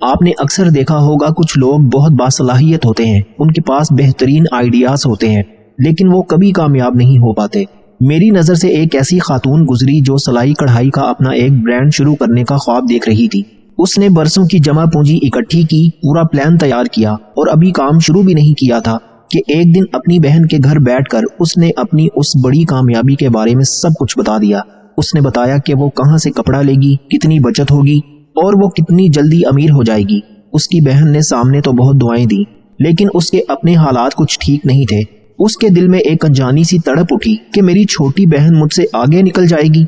آپ نے اکثر دیکھا ہوگا کچھ لوگ بہت باصلاحیت ہوتے ہیں، ان کے پاس بہترین آئیڈیاز ہوتے ہیں، لیکن وہ کبھی کامیاب نہیں ہو پاتے۔ میری نظر سے ایک ایسی خاتون گزری جو سلائی کڑھائی کا اپنا ایک برانڈ شروع کرنے کا خواب دیکھ رہی تھی۔ اس نے برسوں کی جمع پونجی اکٹھی کی، پورا پلان تیار کیا اور ابھی کام شروع بھی نہیں کیا تھا کہ ایک دن اپنی بہن کے گھر بیٹھ کر اس نے اپنی اس بڑی کامیابی کے بارے میں سب کچھ بتا دیا۔ اس نے بتایا کہ وہ کہاں سے کپڑا لے گی، کتنی بچت ہوگی اور وہ کتنی جلدی امیر ہو جائے گی۔ اس کی بہن نے سامنے تو بہت دعائیں دی، لیکن اس کے اپنے حالات کچھ ٹھیک نہیں تھے۔ اس کے دل میں ایک انجانی سی تڑپ اٹھی کہ میری چھوٹی بہن مجھ سے آگے نکل جائے گی۔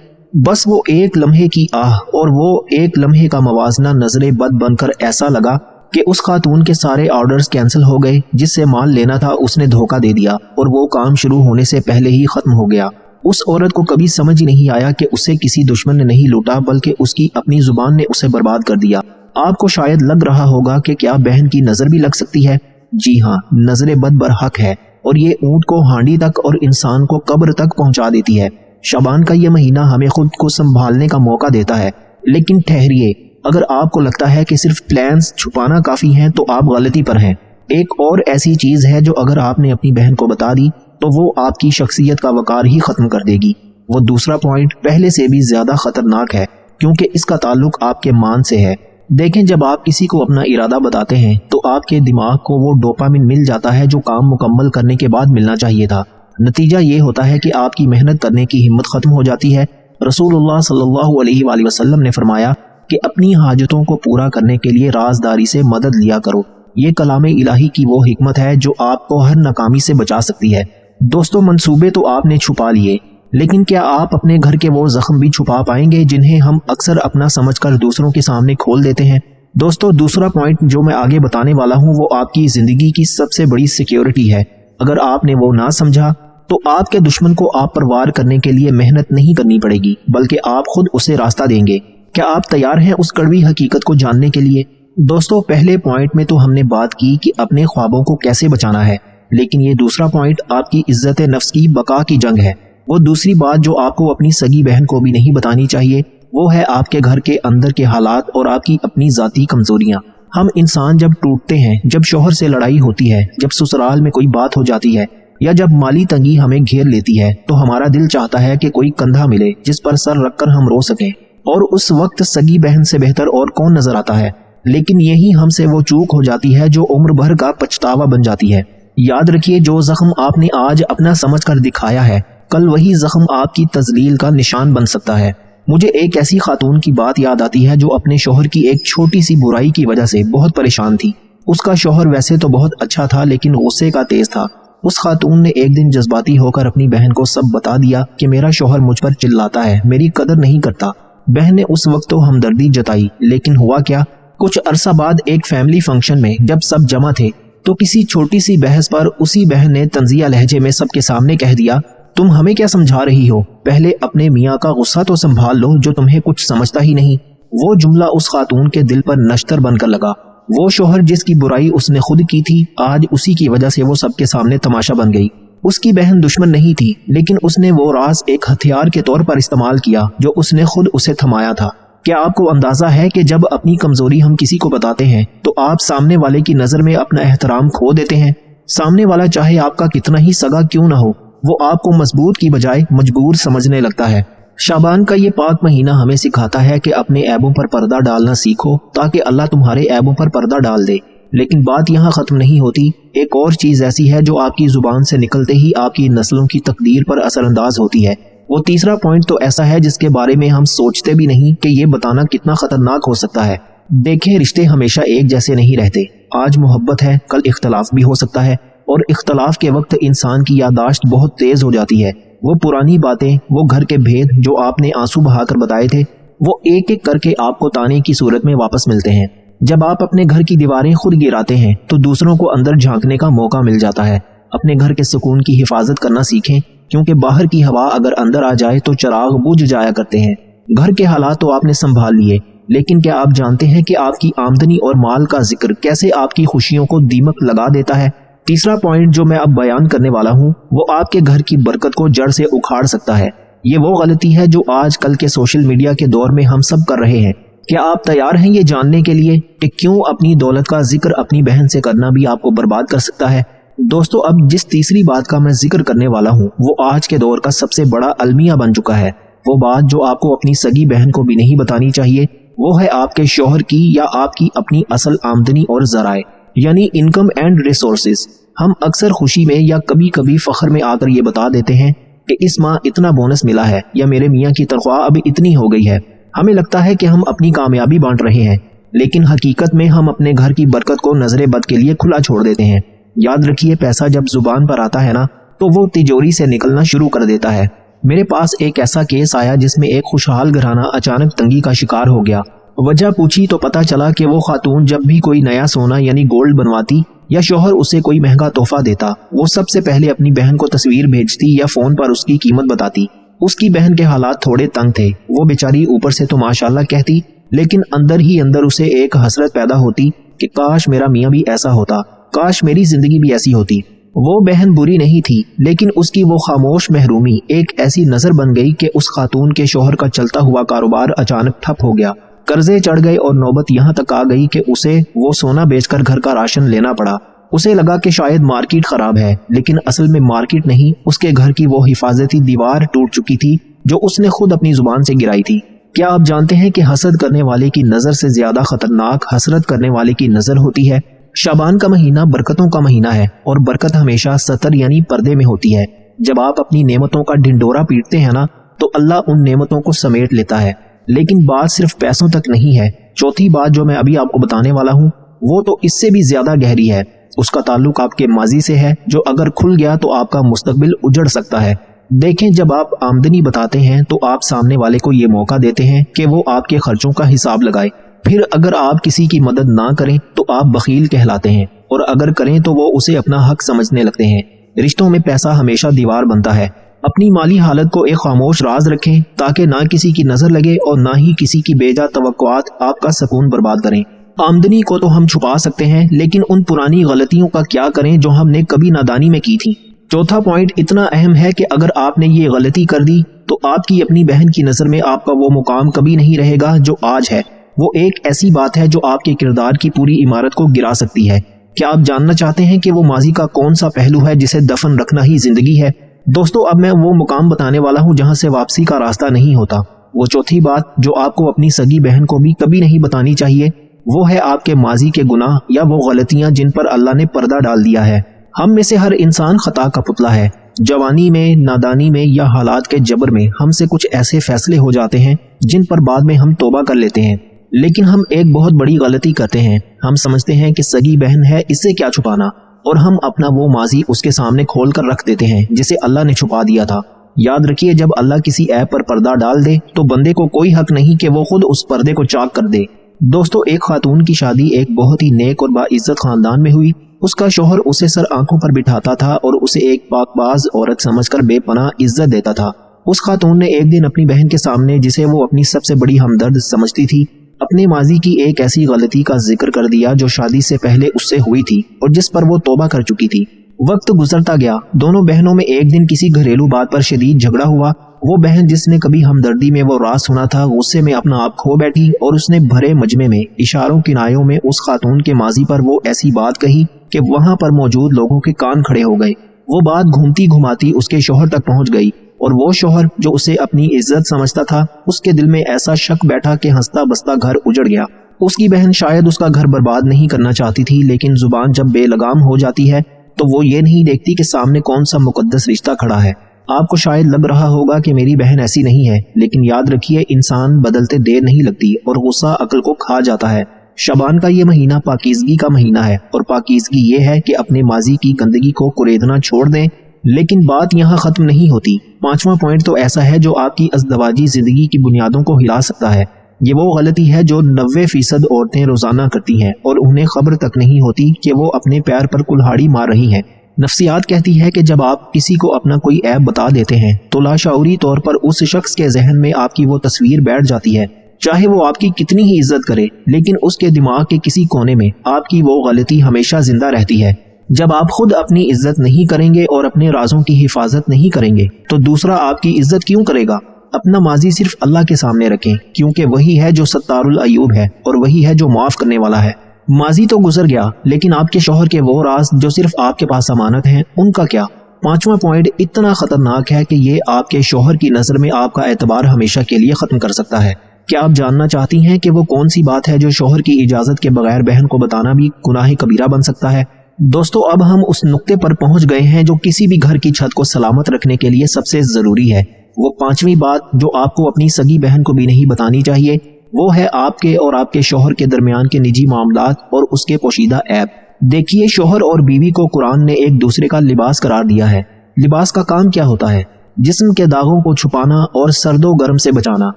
بس وہ ایک لمحے کی آہ اور وہ ایک لمحے کا موازنہ نظر بد بن کر ایسا لگا کہ اس خاتون کے سارے آرڈرز کینسل ہو گئے۔ جس سے مال لینا تھا اس نے دھوکہ دے دیا اور وہ کام شروع ہونے سے پہلے ہی ختم ہو گیا۔ اس عورت کو کبھی سمجھ ہی نہیں آیا کہ اسے کسی دشمن نے نہیں لوٹا بلکہ اس کی اپنی زبان نے اسے برباد کر دیا۔ آپ کو شاید لگ رہا ہوگا کہ کیا بہن کی نظر بھی لگ سکتی ہے؟ جی ہاں، نظر بد برحق ہے اور یہ اونٹ کو ہانڈی تک اور انسان کو قبر تک پہنچا دیتی ہے۔ شعبان کا یہ مہینہ ہمیں خود کو سنبھالنے کا موقع دیتا ہے، لیکن ٹھہریے، اگر آپ کو لگتا ہے کہ صرف پلانز چھپانا کافی ہیں تو آپ غلطی پر ہیں۔ ایک اور ایسی چیز ہے جو اگر آپ نے اپنی بہن کو بتا دی تو وہ آپ کی شخصیت کا وقار ہی ختم کر دے گی۔ وہ دوسرا پوائنٹ پہلے سے بھی زیادہ خطرناک ہے کیونکہ اس کا تعلق آپ کے مان سے ہے۔ دیکھیں، جب آپ کسی کو اپنا ارادہ بتاتے ہیں تو آپ کے دماغ کو وہ ڈوپامن مل جاتا ہے جو کام مکمل کرنے کے بعد ملنا چاہیے تھا۔ نتیجہ یہ ہوتا ہے کہ آپ کی محنت کرنے کی ہمت ختم ہو جاتی ہے۔ رسول اللہ صلی اللہ علیہ وآلہ وسلم نے فرمایا کہ اپنی حاجتوں کو پورا کرنے کے لیے رازداری سے مدد لیا کرو۔ یہ کلام الہی کی وہ حکمت ہے جو آپ کو ہر ناکامی سے بچا سکتی ہے۔ دوستو، منصوبے تو آپ نے چھپا لیے، لیکن کیا آپ اپنے گھر کے وہ زخم بھی چھپا پائیں گے جنہیں ہم اکثر اپنا سمجھ کر دوسروں کے سامنے کھول دیتے ہیں؟ دوستو، دوسرا پوائنٹ جو میں آگے بتانے والا ہوں وہ آپ کی زندگی کی سب سے بڑی سیکیورٹی ہے۔ اگر آپ نے وہ نہ سمجھا تو آپ کے دشمن کو آپ پر وار کرنے کے لیے محنت نہیں کرنی پڑے گی بلکہ آپ خود اسے راستہ دیں گے۔ کیا آپ تیار ہیں اس کڑوی حقیقت کو جاننے کے لیے؟ دوستو، پہلے پوائنٹ میں تو ہم نے بات کی کہ اپنے خوابوں کو کیسے بچانا ہے، لیکن یہ دوسرا پوائنٹ آپ کی عزت نفس کی بقا کی جنگ ہے۔ وہ دوسری بات جو آپ کو اپنی سگی بہن کو بھی نہیں بتانی چاہیے وہ ہے آپ کے گھر کے اندر کے حالات اور آپ کی اپنی ذاتی کمزوریاں۔ ہم انسان جب ٹوٹتے ہیں، جب شوہر سے لڑائی ہوتی ہے، جب سسرال میں کوئی بات ہو جاتی ہے یا جب مالی تنگی ہمیں گھیر لیتی ہے تو ہمارا دل چاہتا ہے کہ کوئی کندھا ملے جس پر سر رکھ کر ہم رو سکیں، اور اس وقت سگی بہن سے بہتر اور کون نظر آتا ہے؟ لیکن یہی ہم سے وہ چوک ہو جاتی ہے جو عمر بھر کا پچھتاوا بن جاتی ہے۔ یاد رکھیے، جو زخم آپ نے آج اپنا سمجھ کر دکھایا ہے کل وہی زخم آپ کی تذلیل کا نشان بن سکتا ہے۔ مجھے ایک ایسی خاتون کی بات یاد آتی ہے جو اپنے شوہر کی ایک چھوٹی سی برائی کی وجہ سے بہت پریشان تھی۔ اس کا شوہر ویسے تو بہت اچھا تھا لیکن غصے کا تیز تھا۔ اس خاتون نے ایک دن جذباتی ہو کر اپنی بہن کو سب بتا دیا کہ میرا شوہر مجھ پر چلاتا ہے، میری قدر نہیں کرتا۔ بہن نے اس وقت تو ہمدردی جتائی، لیکن ہوا کیا؟ کچھ عرصہ بعد ایک فیملی فنکشن میں جب سب جمع تھے تو کسی چھوٹی سی بحث پر اسی بہن نے طنزیہ لہجے میں سب کے سامنے کہہ دیا، تم ہمیں کیا سمجھا رہی ہو؟ پہلے اپنے میاں کا غصہ تو سنبھال لو جو تمہیں کچھ سمجھتا ہی نہیں۔ وہ جملہ اس خاتون کے دل پر نشتر بن کر لگا۔ وہ شوہر جس کی برائی اس نے خود کی تھی آج اسی کی وجہ سے وہ سب کے سامنے تماشا بن گئی۔ اس کی بہن دشمن نہیں تھی لیکن اس نے وہ راز ایک ہتھیار کے طور پر استعمال کیا جو اس نے خود اسے تھمایا تھا۔ کیا آپ کو اندازہ ہے کہ جب اپنی کمزوری ہم کسی کو بتاتے ہیں تو آپ سامنے والے کی نظر میں اپنا احترام کھو دیتے ہیں؟ سامنے والا چاہے آپ کا کتنا ہی سگا کیوں نہ ہو، وہ آپ کو مضبوط کی بجائے مجبور سمجھنے لگتا ہے۔ شعبان کا یہ پاک مہینہ ہمیں سکھاتا ہے کہ اپنے عیبوں پر پردہ ڈالنا سیکھو تاکہ اللہ تمہارے عیبوں پر پردہ ڈال دے۔ لیکن بات یہاں ختم نہیں ہوتی، ایک اور چیز ایسی ہے جو آپ کی زبان سے نکلتے ہی آپ کی نسلوں کی تقدیر پر اثر انداز ہوتی ہے۔ وہ تیسرا پوائنٹ تو ایسا ہے جس کے بارے میں ہم سوچتے بھی نہیں کہ یہ بتانا کتنا خطرناک ہو سکتا ہے۔ دیکھیں، رشتے ہمیشہ ایک جیسے نہیں رہتے۔ آج محبت ہے، کل اختلاف بھی ہو سکتا ہے، اور اختلاف کے وقت انسان کی یادداشت بہت تیز ہو جاتی ہے۔ وہ پرانی باتیں، وہ گھر کے بھید جو آپ نے آنسو بہا کر بتائے تھے، وہ ایک ایک کر کے آپ کو تانے کی صورت میں واپس ملتے ہیں۔ جب آپ اپنے گھر کی دیواریں خود گراتے ہیں تو دوسروں کو اندر جھانکنے کا موقع مل جاتا ہے۔ اپنے گھر کے سکون کی حفاظت کرنا سیکھیں، کیونکہ باہر کی ہوا اگر اندر آ جائے تو چراغ بجھ جایا کرتے ہیں۔ گھر کے حالات تو آپ نے سنبھال لیے، لیکن کیا آپ جانتے ہیں کہ آپ کی آمدنی اور مال کا ذکر کیسے آپ کی خوشیوں کو دیمک لگا دیتا ہے؟ تیسرا پوائنٹ جو میں اب بیان کرنے والا ہوں وہ آپ کے گھر کی برکت کو جڑ سے اکھاڑ سکتا ہے۔ یہ وہ غلطی ہے جو آج کل کے سوشل میڈیا کے دور میں ہم سب کر رہے ہیں کیا آپ تیار ہیں یہ جاننے کے لیے کہ کیوں اپنی دولت کا ذکر اپنی بہن سے کرنا بھی آپ کو برباد کر سکتا ہے؟ دوستو، اب جس تیسری بات کا میں ذکر کرنے والا ہوں وہ آج کے دور کا سب سے بڑا المیہ بن چکا ہے۔ وہ بات جو آپ کو اپنی سگی بہن کو بھی نہیں بتانی چاہیے وہ ہے آپ کے شوہر کی یا آپ کی اپنی اصل آمدنی اور ذرائع، یعنی انکم اینڈ ریسورسز۔ ہم اکثر خوشی میں یا کبھی کبھی فخر میں آ کر یہ بتا دیتے ہیں کہ اس ماہ اتنا بونس ملا ہے یا میرے میاں کی تنخواہ اب اتنی ہو گئی ہے۔ ہمیں لگتا ہے کہ ہم اپنی کامیابی بانٹ رہے ہیں، لیکن حقیقت میں ہم اپنے گھر کی برکت کو نظر بد کے لیے کھلا چھوڑ دیتے ہیں۔ یاد رکھیے، پیسہ جب زبان پر آتا ہے نا تو وہ تجوری سے نکلنا شروع کر دیتا ہے۔ میرے پاس ایک ایسا کیس آیا جس میں ایک خوشحال گھرانہ اچانک تنگی کا شکار ہو گیا۔ وجہ پوچھی تو پتا چلا کہ وہ خاتون جب بھی کوئی نیا سونا یعنی گولڈ بنواتی یا شوہر اسے کوئی مہنگا تحفہ دیتا، وہ سب سے پہلے اپنی بہن کو تصویر بھیجتی یا فون پر اس کی قیمت بتاتی۔ اس کی بہن کے حالات تھوڑے تنگ تھے، وہ بیچاری اوپر سے تو ماشاءاللہ کہتی، لیکن اندر ہی اندر اسے ایک حسرت پیدا ہوتی کہ کاش میرا میاں بھی ایسا ہوتا، کاش میری زندگی بھی ایسی ہوتی۔ وہ بہن بری نہیں تھی، لیکن اس کی وہ خاموش محرومی ایک ایسی نظر بن گئی کہ اس خاتون کے شوہر کا چلتا ہوا کاروبار اچانک ٹھپ ہو گیا، قرضے چڑھ گئے اور نوبت یہاں تک آ گئی کہ اسے وہ سونا بیچ کر گھر کا راشن لینا پڑا۔ اسے لگا کہ شاید مارکیٹ خراب ہے، لیکن اصل میں مارکیٹ نہیں، اس کے گھر کی وہ حفاظتی دیوار ٹوٹ چکی تھی جو اس نے خود اپنی زبان سے گرائی تھی۔ کیا آپ جانتے ہیں کہ حسد کرنے والے کی نظر سے زیادہ خطرناک حسرت کرنے والے کی نظر ہوتی ہے؟ شعبان کا مہینہ برکتوں کا مہینہ ہے، اور برکت ہمیشہ ستر یعنی پردے میں ہوتی ہے۔ جب آپ اپنی نعمتوں کا ڈھنڈورا پیٹتے ہیں نا تو اللہ ان نعمتوں کو سمیٹ لیتا ہے۔ لیکن بات صرف پیسوں تک نہیں ہے۔ چوتھی بات جو میں ابھی آپ کو بتانے والا ہوں وہ تو اس سے بھی زیادہ گہری ہے۔ اس کا تعلق آپ کے ماضی سے ہے جو اگر کھل گیا تو آپ کا مستقبل اجڑ سکتا ہے۔ دیکھیں، جب آپ آمدنی بتاتے ہیں تو آپ سامنے والے کو یہ موقع دیتے ہیں کہ وہ آپ کے خرچوں کا حساب لگائے۔ پھر اگر آپ کسی کی مدد نہ کریں تو آپ بخیل کہلاتے ہیں، اور اگر کریں تو وہ اسے اپنا حق سمجھنے لگتے ہیں۔ رشتوں میں پیسہ ہمیشہ دیوار بنتا ہے۔ اپنی مالی حالت کو ایک خاموش راز رکھیں تاکہ نہ کسی کی نظر لگے اور نہ ہی کسی کی بے جا توقعات آپ کا سکون برباد کریں۔ آمدنی کو تو ہم چھپا سکتے ہیں، لیکن ان پرانی غلطیوں کا کیا کریں جو ہم نے کبھی نادانی میں کی تھی؟ چوتھا پوائنٹ اتنا اہم ہے کہ اگر آپ نے یہ غلطی کر دی تو آپ کی اپنی بہن کی نظر میں آپ کا وہ مقام کبھی نہیں رہے گا جو آج ہے۔ وہ ایک ایسی بات ہے جو آپ کے کردار کی پوری عمارت کو گرا سکتی ہے۔ کیا آپ جاننا چاہتے ہیں کہ وہ ماضی کا کون سا پہلو ہے جسے دفن رکھنا ہی زندگی ہے؟ دوستو، اب میں وہ مقام بتانے والا ہوں جہاں سے واپسی کا راستہ نہیں ہوتا۔ وہ چوتھی بات جو آپ کو اپنی سگی بہن کو بھی کبھی نہیں بتانی چاہیے وہ ہے آپ کے ماضی کے گناہ یا وہ غلطیاں جن پر اللہ نے پردہ ڈال دیا ہے۔ ہم میں سے ہر انسان خطا کا پتلا ہے۔ جوانی میں، نادانی میں یا حالات کے جبر میں ہم سے کچھ ایسے فیصلے ہو جاتے ہیں جن پر بعد میں ہم توبہ کر لیتے ہیں، لیکن ہم ایک بہت بڑی غلطی کرتے ہیں۔ ہم سمجھتے ہیں کہ سگی بہن ہے، اس سے کیا چھپانا، اور ہم اپنا وہ ماضی اس کے سامنے کھول کر رکھ دیتے ہیں جسے اللہ نے چھپا دیا تھا۔ یاد رکھیے، جب اللہ کسی عیب پر پردہ ڈال دے تو بندے کو کوئی حق نہیں کہ وہ خود اس پردے کو چاک کر دے۔ دوستو، ایک خاتون کی شادی ایک بہت ہی نیک اور باعزت خاندان میں ہوئی۔ اس کا شوہر اسے سر آنکھوں پر بٹھاتا تھا اور اسے ایک پاک باز عورت سمجھ کر بے پناہ عزت دیتا تھا۔ اس خاتون نے ایک دن اپنی بہن کے سامنے، جسے وہ اپنی سب سے بڑی ہمدرد سمجھتی تھی، اپنے ماضی کی ایک ایسی غلطی کا ذکر کر دیا جو شادی سے پہلے اس سے ہوئی تھی اور جس پر وہ توبہ کر چکی تھی۔ وقت گزرتا گیا، دونوں بہنوں میں ایک دن کسی گھریلو بات پر شدید جھگڑا ہوا۔ وہ بہن جس نے کبھی ہمدردی میں وہ راز سنا تھا غصے میں اپنا آپ کھو بیٹھی اور اس نے بھرے مجمع میں اشاروں کنایوں میں اس خاتون کے ماضی پر وہ ایسی بات کہی کہ وہاں پر موجود لوگوں کے کان کھڑے ہو گئے۔ وہ بات گھومتی گھماتی اس کے شوہر تک پہنچ گئی اور وہ شوہر جو اسے اپنی عزت سمجھتا تھا، اس کے دل میں ایسا شک بیٹھا کہ ہنستا بستا گھر اجڑ گیا۔ اس کی بہن شاید اس کا گھر برباد نہیں کرنا چاہتی تھی، لیکن زبان جب بے لگام ہو جاتی ہے تو وہ یہ نہیں دیکھتی کہ سامنے کون سا مقدس رشتہ کھڑا ہے۔ آپ کو شاید لگ رہا ہوگا کہ میری بہن ایسی نہیں ہے، لیکن یاد رکھیے، انسان بدلتے دیر نہیں لگتی اور غصہ عقل کو کھا جاتا ہے۔ شعبان کا یہ مہینہ پاکیزگی کا مہینہ ہے، اور پاکیزگی یہ ہے کہ اپنے ماضی کی گندگی کو کریدنا چھوڑ دیں۔ لیکن بات یہاں ختم نہیں ہوتی۔ پانچواں پوائنٹ تو ایسا ہے جو آپ کی ازدواجی زندگی کی بنیادوں کو ہلا سکتا ہے۔ یہ وہ غلطی ہے جو 90% عورتیں روزانہ کرتی ہیں اور انہیں خبر تک نہیں ہوتی کہ وہ اپنے پیر پر کلہاڑی مار رہی ہیں۔ نفسیات کہتی ہے کہ جب آپ کسی کو اپنا کوئی عیب بتا دیتے ہیں تو لاشعوری طور پر اس شخص کے ذہن میں آپ کی وہ تصویر بیٹھ جاتی ہے، چاہے وہ آپ کی کتنی ہی عزت کرے، لیکن اس کے دماغ کے کسی کونے میں آپ کی وہ غلطی ہمیشہ زندہ رہتی ہے۔ جب آپ خود اپنی عزت نہیں کریں گے اور اپنے رازوں کی حفاظت نہیں کریں گے تو دوسرا آپ کی عزت کیوں کرے گا؟ اپنا ماضی صرف اللہ کے سامنے رکھیں، کیونکہ وہی ہے جو ستار العیوب ہے اور وہی ہے جو معاف کرنے والا ہے۔ ماضی تو گزر گیا، لیکن آپ کے شوہر کے وہ راز جو صرف آپ کے پاس امانت ہیں، ان کا کیا؟ 5واں پوائنٹ اتنا خطرناک ہے کہ یہ آپ کے شوہر کی نظر میں آپ کا اعتبار ہمیشہ کے لیے ختم کر سکتا ہے۔ کیا آپ جاننا چاہتی ہیں کہ وہ کون سی بات ہے جو شوہر کی اجازت کے بغیر بہن کو بتانا بھی گناہ کبیرہ بن سکتا ہے؟ دوستو، اب ہم اس نقطے پر پہنچ گئے ہیں جو کسی بھی گھر کی چھت کو سلامت رکھنے کے لیے سب سے ضروری ہے۔ وہ 5ویں بات جو آپ کو اپنی سگی بہن کو بھی نہیں بتانی چاہیے، وہ ہے آپ کے اور آپ کے شوہر کے درمیان کے نجی معاملات اور اس کے پوشیدہ عیب۔ دیکھیے، شوہر اور بیوی کو قرآن نے ایک دوسرے کا لباس قرار دیا ہے۔ لباس کا کام کیا ہوتا ہے؟ جسم کے داغوں کو چھپانا اور سرد و گرم سے بچانا۔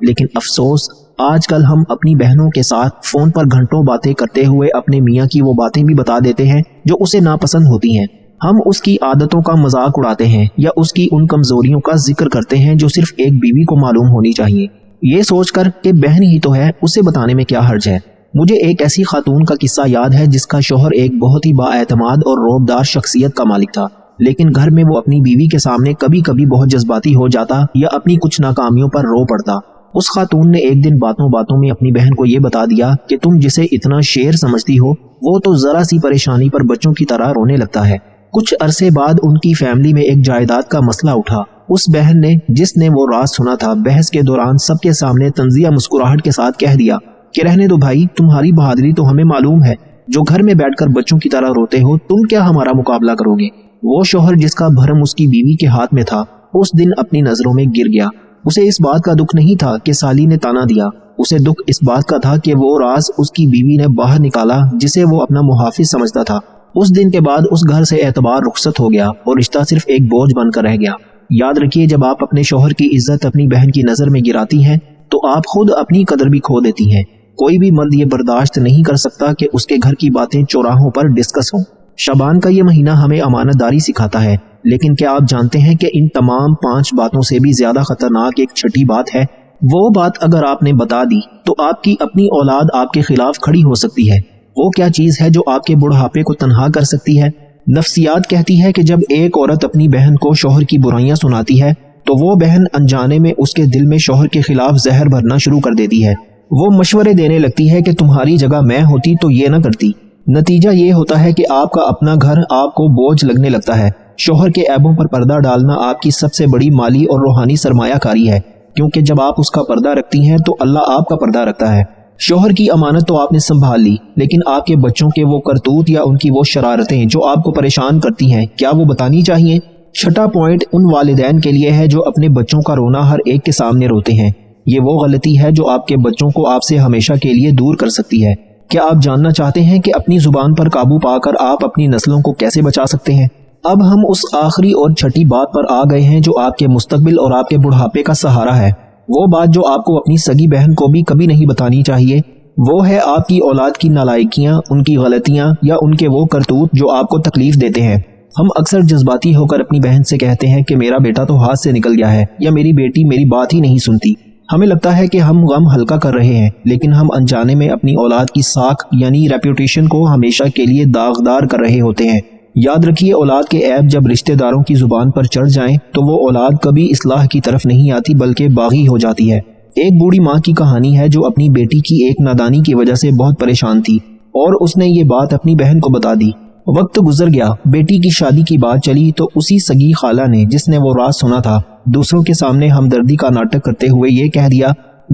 لیکن افسوس، آج کل ہم اپنی بہنوں کے ساتھ فون پر گھنٹوں باتیں کرتے ہوئے اپنے میاں کی وہ باتیں بھی بتا دیتے ہیں جو اسے ناپسند ہوتی ہیں۔ ہم اس کی عادتوں کا مذاق اڑاتے ہیں یا اس کی ان کمزوریوں کا ذکر کرتے ہیں جو صرف ایک بیوی کو معلوم ہونی چاہیے، یہ سوچ کر کہ بہن ہی تو ہے، اسے بتانے میں کیا حرج ہے۔ مجھے ایک ایسی خاتون کا قصہ یاد ہے جس کا شوہر ایک بہت ہی بااعتماد اور رعبدار شخصیت کا مالک تھا، لیکن گھر میں وہ اپنی بیوی کے سامنے کبھی کبھی بہت جذباتی ہو جاتا یا اپنی کچھ ناکامیوں پر رو پڑتا۔ اس خاتون نے ایک دن باتوں باتوں میں اپنی بہن کو یہ بتا دیا کہ تم جسے اتنا شیر سمجھتی ہو، وہ تو ذرا سی پریشانی پر بچوں کی طرح رونے لگتا ہے۔ کچھ عرصے بعد ان کی فیملی میں ایک جائیداد کا مسئلہ اٹھا۔ اس بہن نے، جس نے وہ راز سنا تھا، بحث کے دوران سب کے سامنے طنزیہ مسکراہٹ کے ساتھ کہہ دیا کہ رہنے دو بھائی، تمہاری بہادری تو ہمیں معلوم ہے، جو گھر میں بیٹھ کر بچوں کی طرح روتے ہو، تم کیا ہمارا مقابلہ کرو گے؟ وہ شوہر جس کا بھرم اس کی بیوی کے ہاتھ میں تھا، اس دن اپنی نظروں میں گر گیا۔ اسے اس بات کا دکھ نہیں تھا کہ سالی نے تانا دیا، اسے دکھ اس بات کا تھا کہ وہ راز اس کی بیوی نے باہر نکالا جسے وہ اپنا محافظ سمجھتا تھا۔ اس دن کے بعد اس گھر سے اعتبار رخصت ہو گیا اور رشتہ صرف ایک بوجھ بن کر رہ گیا۔ یاد رکھیے، جب آپ اپنے شوہر کی عزت اپنی بہن کی نظر میں گراتی ہیں تو آپ خود اپنی قدر بھی کھو دیتی ہیں۔ کوئی بھی مرد یہ برداشت نہیں کر سکتا کہ اس کے گھر کی باتیں چوراہوں پر ڈسکس ہوں۔ شعبان کا یہ مہینہ ہمیں امانت داری سکھاتا ہے، لیکن کیا آپ جانتے ہیں کہ ان تمام 5 باتوں سے بھی زیادہ خطرناک ایک چھٹی بات ہے؟ وہ بات اگر آپ نے بتا دی تو آپ کی اپنی اولاد آپ کے خلاف کھڑی ہو سکتی ہے۔ وہ کیا چیز ہے جو آپ کے بڑھاپے کو تنہا کر سکتی ہے؟ نفسیات کہتی ہے کہ جب ایک عورت اپنی بہن کو شوہر کی برائیاں سناتی ہے تو وہ بہن انجانے میں اس کے دل میں شوہر کے خلاف زہر بھرنا شروع کر دیتی ہے۔ وہ مشورے دینے لگتی ہے کہ تمہاری جگہ میں ہوتی تو یہ نہ کرتی۔ نتیجہ یہ ہوتا ہے کہ آپ کا اپنا گھر آپ کو بوجھ لگنے لگتا ہے۔ شوہر کے عیبوں پر پردہ ڈالنا آپ کی سب سے بڑی مالی اور روحانی سرمایہ کاری ہے، کیونکہ جب آپ اس کا پردہ رکھتی ہیں تو اللہ آپ کا پردہ رکھتا ہے۔ شوہر کی امانت تو آپ نے سنبھال لی، لیکن آپ کے بچوں کے وہ کرتوت یا ان کی وہ شرارتیں جو آپ کو پریشان کرتی ہیں، کیا وہ بتانی چاہیے؟ 6واں پوائنٹ ان والدین کے لیے ہے جو اپنے بچوں کا رونا ہر ایک کے سامنے روتے ہیں۔ یہ وہ غلطی ہے جو آپ کے بچوں کو آپ سے ہمیشہ کے لیے دور کر سکتی ہے۔ کیا آپ جاننا چاہتے ہیں کہ اپنی زبان پر قابو پا کر آپ اپنی نسلوں کو کیسے بچا سکتے ہیں؟ اب ہم اس آخری اور چھٹی بات پر آ گئے ہیں جو آپ کے مستقبل اور آپ کے بڑھاپے کا سہارا ہے۔ وہ بات جو آپ کو اپنی سگی بہن کو بھی کبھی نہیں بتانی چاہیے، وہ ہے آپ کی اولاد کی نالائکیاں، ان کی غلطیاں یا ان کے وہ کرتوت جو آپ کو تکلیف دیتے ہیں۔ ہم اکثر جذباتی ہو کر اپنی بہن سے کہتے ہیں کہ میرا بیٹا تو ہاتھ سے نکل گیا ہے، یا میری بیٹی میری بات ہی نہیں سنتی۔ ہمیں لگتا ہے کہ ہم غم ہلکا کر رہے ہیں، لیکن ہم انجانے میں اپنی اولاد کی ساکھ یعنی ریپوٹیشن کو ہمیشہ کے لیے داغدار کر رہے ہوتے ہیں۔ یاد رکھیے، اولاد کے عیب جب رشتہ داروں کی زبان پر چڑھ جائیں تو وہ اولاد کبھی اصلاح کی طرف نہیں آتی بلکہ باغی ہو جاتی ہے۔ ایک بوڑھی ماں کی کہانی ہے جو اپنی بیٹی کی ایک نادانی کی وجہ سے بہت پریشان تھی اور اس نے یہ بات اپنی بہن کو بتا دی۔ وقت گزر گیا، بیٹی کی شادی کی بات چلی تو اسی سگی خالہ نے، جس نے وہ راز سنا تھا، دوسروں کے سامنے ہمدردی کا ناٹک کرتے ہوئے یہ کہہ دیا،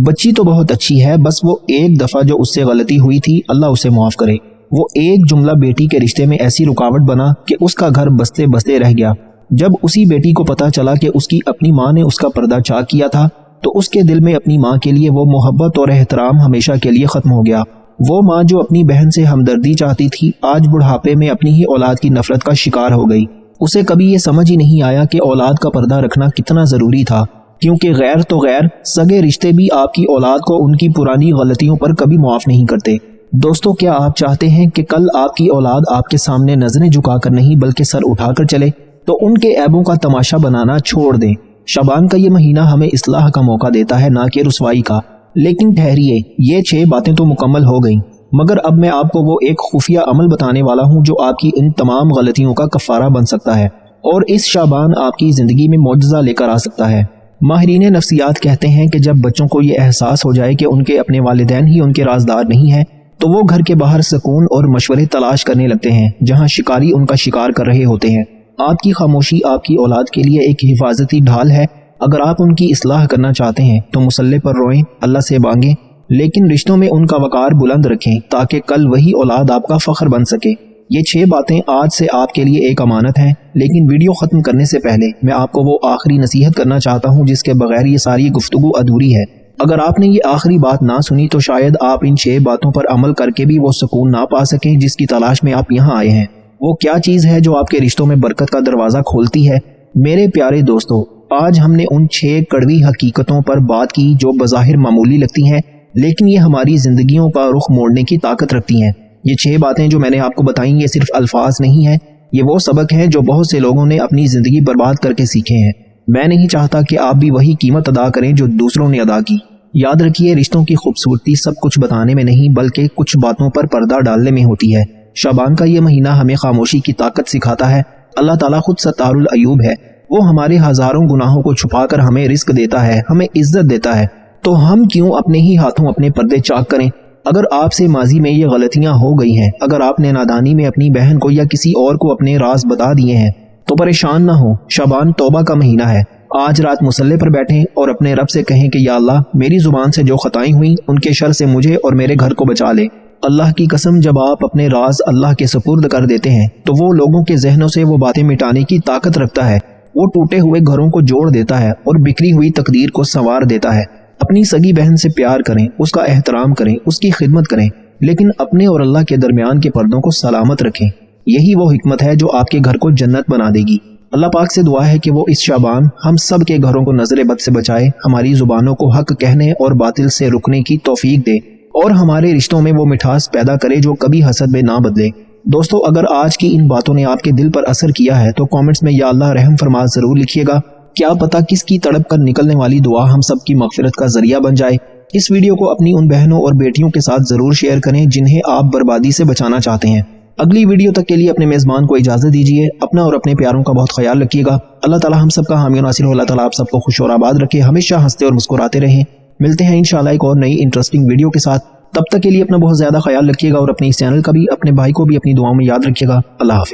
بچی تو بہت اچھی ہے، بس وہ ایک دفعہ جو اس سے غلطی ہوئی تھی، اللہ اسے معاف کرے۔ وہ ایک جملہ بیٹی کے رشتے میں ایسی رکاوٹ بنا کہ اس کا گھر بستے بستے رہ گیا۔ جب اسی بیٹی کو پتا چلا کہ اس کی اپنی ماں نے اس کا پردہ چاک کیا تھا تو اس کے دل میں اپنی ماں کے لیے وہ محبت اور احترام ہمیشہ کے لیے ختم ہو گیا۔ وہ ماں جو اپنی بہن سے ہمدردی چاہتی تھی، آج بڑھاپے میں اپنی ہی اولاد کی نفرت کا شکار ہو گئی۔ اسے کبھی یہ سمجھ ہی نہیں آیا کہ اولاد کا پردہ رکھنا کتنا ضروری تھا، کیونکہ غیر تو غیر سگے رشتے بھی آپ کی اولاد کو ان کی پرانی غلطیوں پر کبھی معاف نہیں کرتے۔ دوستو، کیا آپ چاہتے ہیں کہ کل آپ کی اولاد آپ کے سامنے نظریں جھکا کر نہیں بلکہ سر اٹھا کر چلے؟ تو ان کے عیبوں کا تماشا بنانا چھوڑ دیں۔ شعبان کا یہ مہینہ ہمیں اصلاح کا موقع دیتا ہے، نہ کہ رسوائی کا۔ لیکن ٹھہریے، یہ 6 باتیں تو مکمل ہو گئیں، مگر اب میں آپ کو وہ ایک خفیہ عمل بتانے والا ہوں جو آپ کی ان تمام غلطیوں کا کفارہ بن سکتا ہے اور اس شعبان آپ کی زندگی میں معجزہ لے کر آ سکتا ہے۔ ماہرین نفسیات کہتے ہیں کہ جب بچوں کو یہ احساس ہو جائے کہ ان کے اپنے والدین ہی ان کے رازدار نہیں ہیں تو وہ گھر کے باہر سکون اور مشورے تلاش کرنے لگتے ہیں جہاں شکاری ان کا شکار کر رہے ہوتے ہیں۔ آپ کی خاموشی آپ کی اولاد کے لیے ایک حفاظتی ڈھال ہے۔ اگر آپ ان کی اصلاح کرنا چاہتے ہیں تو مصلے پر روئیں، اللہ سے مانگیں، لیکن رشتوں میں ان کا وقار بلند رکھیں تاکہ کل وہی اولاد آپ کا فخر بن سکے۔ یہ 6 باتیں آج سے آپ کے لیے ایک امانت ہیں، لیکن ویڈیو ختم کرنے سے پہلے میں آپ کو وہ آخری نصیحت کرنا چاہتا ہوں جس کے بغیر یہ ساری گفتگو ادھوری ہے۔ اگر آپ نے یہ آخری بات نہ سنی تو شاید آپ ان 6 باتوں پر عمل کر کے بھی وہ سکون نہ پا سکیں جس کی تلاش میں آپ یہاں آئے ہیں۔ وہ کیا چیز ہے جو آپ کے رشتوں میں برکت کا دروازہ کھولتی ہے؟ میرے پیارے دوستو، آج ہم نے ان 6 کڑوی حقیقتوں پر بات کی جو بظاہر معمولی لگتی ہیں لیکن یہ ہماری زندگیوں کا رخ موڑنے کی طاقت رکھتی ہیں۔ یہ 6 باتیں جو میں نے آپ کو بتائیں یہ صرف الفاظ نہیں ہیں، یہ وہ سبق ہیں جو بہت سے لوگوں نے اپنی زندگی برباد کر کے سیکھے ہیں۔ میں نہیں چاہتا کہ آپ بھی وہی قیمت ادا کریں جو دوسروں نے ادا کی۔ یاد رکھیے، رشتوں کی خوبصورتی سب کچھ بتانے میں نہیں بلکہ کچھ باتوں پر پردہ ڈالنے میں ہوتی ہے۔ شعبان کا یہ مہینہ ہمیں خاموشی کی طاقت سکھاتا ہے۔ اللہ تعالیٰ خود ستار العیوب ہے، وہ ہمارے ہزاروں گناہوں کو چھپا کر ہمیں رزق دیتا ہے، ہمیں عزت دیتا ہے، تو ہم کیوں اپنے ہی ہاتھوں اپنے پردے چاک کریں؟ اگر آپ سے ماضی میں یہ غلطیاں ہو گئی ہیں، اگر آپ نے نادانی میں اپنی بہن کو یا کسی اور کو اپنے راز بتا دیے ہیں تو پریشان نہ ہو، شعبان توبہ کا مہینہ ہے۔ آج رات مصلے پر بیٹھیں اور اپنے رب سے کہیں کہ یا اللہ، میری زبان سے جو خطائیں ہوئیں ان کے شر سے مجھے اور میرے گھر کو بچا لے۔ اللہ کی قسم، جب آپ اپنے راز اللہ کے سپرد کر دیتے ہیں تو وہ لوگوں کے ذہنوں سے وہ باتیں مٹانے کی طاقت رکھتا ہے، وہ ٹوٹے ہوئے گھروں کو جوڑ دیتا ہے اور بکھری ہوئی تقدیر کو سنوار دیتا ہے۔ اپنی سگی بہن سے پیار کریں، اس کا احترام کریں، اس کی خدمت کریں، لیکن اپنے اور اللہ کے درمیان کے پردوں کو سلامت رکھیں۔ یہی وہ حکمت ہے جو آپ کے گھر کو جنت بنا دے گی۔ اللہ پاک سے دعا ہے کہ وہ اس شعبان ہم سب کے گھروں کو نظر بد سے بچائے، ہماری زبانوں کو حق کہنے اور باطل سے رکنے کی توفیق دے اور ہمارے رشتوں میں وہ مٹھاس پیدا کرے جو کبھی حسد میں نہ بدلے۔ دوستو، اگر آج کی ان باتوں نے آپ کے دل پر اثر کیا ہے تو کامنٹس میں یا اللہ رحم فرما ضرور لکھیے گا۔ کیا پتہ کس کی تڑپ کر نکلنے والی دعا ہم سب کی مغفرت کا ذریعہ بن جائے۔ اس ویڈیو کو اپنی ان بہنوں اور بیٹیوں کے ساتھ ضرور شیئر کریں جنہیں آپ بربادی سے بچانا چاہتے ہیں۔ اگلی ویڈیو تک کے لیے اپنے میزبان کو اجازت دیجیے۔ اپنا اور اپنے پیاروں کا بہت خیال رکھیے گا۔ اللہ تعالیٰ ہم سب کا حامی و ناصر ہو۔ اللہ تعالیٰ آپ سب کو خوش اور آباد رکھے، ہمیشہ ہنستے اور مسکراتے رہیں۔ ملتے ہیں انشاءاللہ ایک اور نئی انٹرسٹنگ ویڈیو کے ساتھ۔ تب تک کے لیے اپنا بہت زیادہ خیال رکھیے گا اور اپنے اس چینل کا بھی، اپنے بھائی کو بھی اپنی دعاؤں میں یاد رکھیے گا۔ اللہ حافظ۔